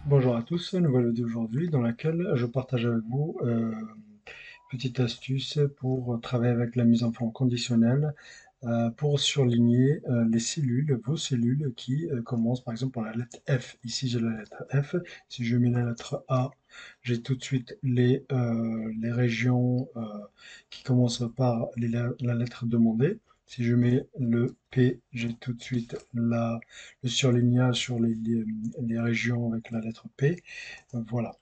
Bonjour à tous, nouvelle vidéo aujourd'hui dans laquelle je partage avec vous une petite astuce pour travailler avec la mise en forme conditionnelle pour surligner les cellules, vos cellules qui commencent par exemple par la lettre F. Ici j'ai la lettre F, si je mets la lettre A, j'ai tout de suite les régions qui commencent par la lettre demandée. Si je mets le P, j'ai tout de suite le surlignage sur les régions avec la lettre P. Voilà.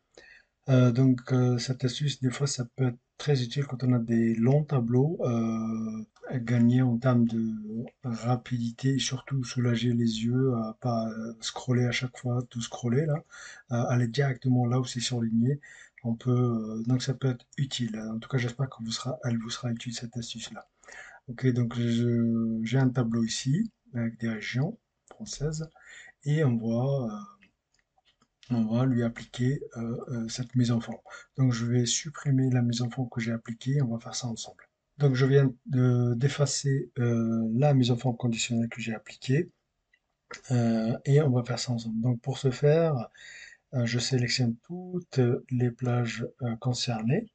Cette astuce, des fois, ça peut être très utile quand on a des longs tableaux à gagner en termes de rapidité et surtout soulager les yeux, à pas scroller à chaque fois, tout scroller là, aller directement là où c'est surligné. Donc ça peut être utile. En tout cas, j'espère elle vous sera utile cette astuce-là. Ok, j'ai un tableau ici avec des régions françaises et on va lui appliquer cette mise en forme. Donc je vais supprimer la mise en forme que j'ai appliquée, on va faire ça ensemble. Donc je viens d'effacer la mise en forme conditionnelle que j'ai appliquée et on va faire ça ensemble. Donc pour ce faire, je sélectionne toutes les plages concernées.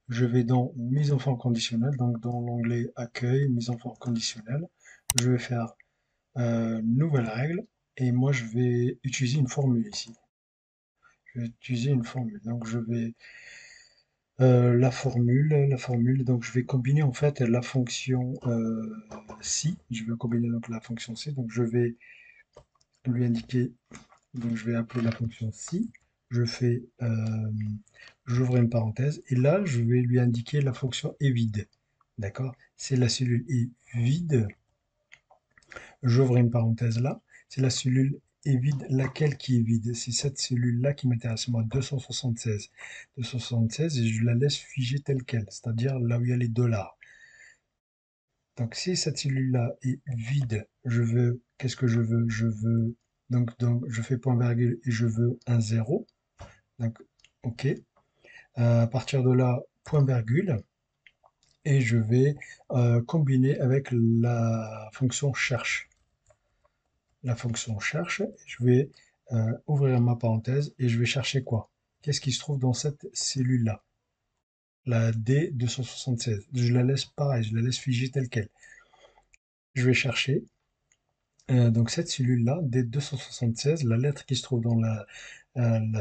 Je vais dans mise en forme conditionnelle, donc dans l'onglet accueil, mise en forme conditionnelle. Je vais faire nouvelle règle et moi je vais utiliser une formule ici. Je vais utiliser une formule. Donc je vais la formule, donc je vais combiner en fait la fonction si, je vais combiner donc la fonction si, donc je vais lui indiquer, donc je vais appeler la fonction si, je fais, j'ouvre une parenthèse, et là je vais lui indiquer la fonction est vide, d'accord? C'est la cellule est vide, j'ouvre une parenthèse là, c'est la cellule est vide, laquelle qui est vide? C'est cette cellule-là qui m'intéresse, moi, 276. 276, et je la laisse figée telle qu'elle, c'est-à-dire là où il y a les dollars. Donc si cette cellule-là est vide, qu'est-ce que je veux? Donc je fais point virgule et je veux un zéro. Donc, OK. À partir de là, point virgule, et je vais combiner avec la fonction cherche. La fonction cherche, je vais ouvrir ma parenthèse et je vais chercher quoi? Qu'est-ce qui se trouve dans cette cellule-là? La D276. Je la laisse pareil, je la laisse figée telle quelle. Je vais chercher donc cette cellule-là, D276, la lettre qui se trouve dans la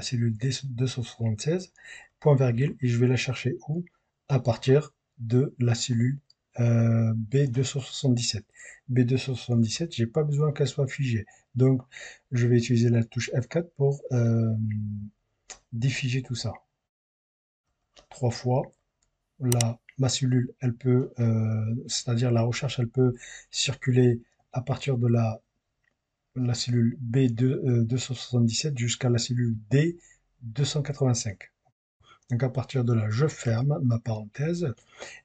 cellule D276, point virgule, et je vais la chercher où? À partir de la cellule B277. B277, j'ai pas besoin qu'elle soit figée. Donc, je vais utiliser la touche F4 pour défiger tout ça. Trois fois, ma cellule, c'est-à-dire la recherche, elle peut circuler à partir de la cellule B277 jusqu'à la cellule D285. Donc à partir de là, je ferme ma parenthèse.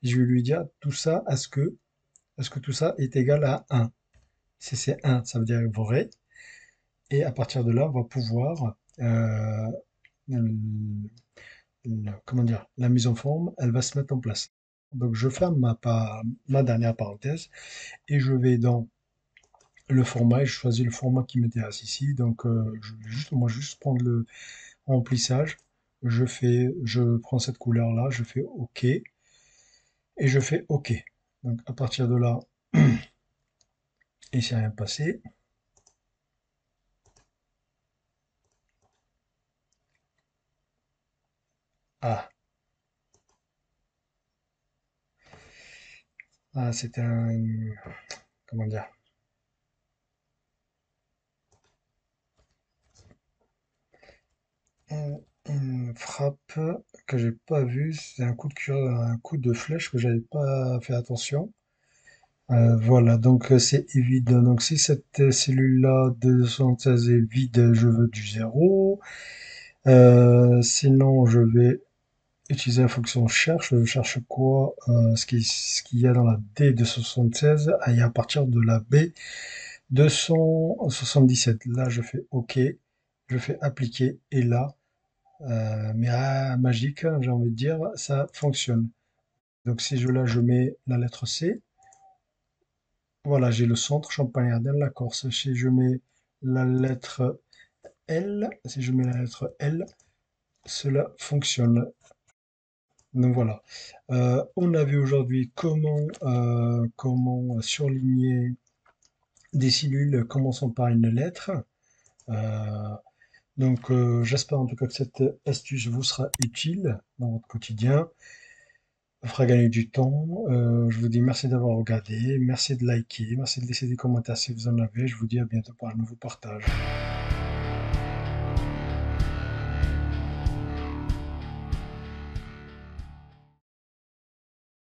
Et je vais lui dire tout ça, est-ce que tout ça est égal à 1? Si c'est 1, ça veut dire vrai. Et à partir de là, on va pouvoir, comment dire, la mise en forme, elle va se mettre en place. Donc je ferme ma dernière parenthèse et je vais dans le format et je choisis le format qui m'intéresse ici. Donc moi, juste prendre le remplissage. Je prends cette couleur-là, je fais OK et je fais OK. Donc à partir de là, il s'est rien passé. Ah, c'était comment dire, une frappe que j'ai pas vue. C'est un coup de un coup de flèche que j'avais pas fait attention. Voilà, donc c'est évident. Donc si cette cellule-là de 76 est vide, je veux du zéro. Sinon, je vais utiliser la fonction cherche. Je cherche quoi? Ce qu'il y a dans la D276 et à partir de la B277. Là, je fais OK, je fais appliquer et là, magique, j'ai envie de dire, ça fonctionne. Donc si je mets la lettre C, voilà, j'ai le centre Champagne-Ardenne, la Corse. Si je mets la lettre L, si je mets la lettre L, cela fonctionne. Donc voilà. On a vu aujourd'hui comment surligner des cellules commençant par une lettre. Euh, j'espère en tout cas que cette astuce vous sera utile dans votre quotidien, vous fera gagner du temps. Je vous dis merci d'avoir regardé, merci de liker, merci de laisser des commentaires si vous en avez. Je vous dis à bientôt pour un nouveau partage.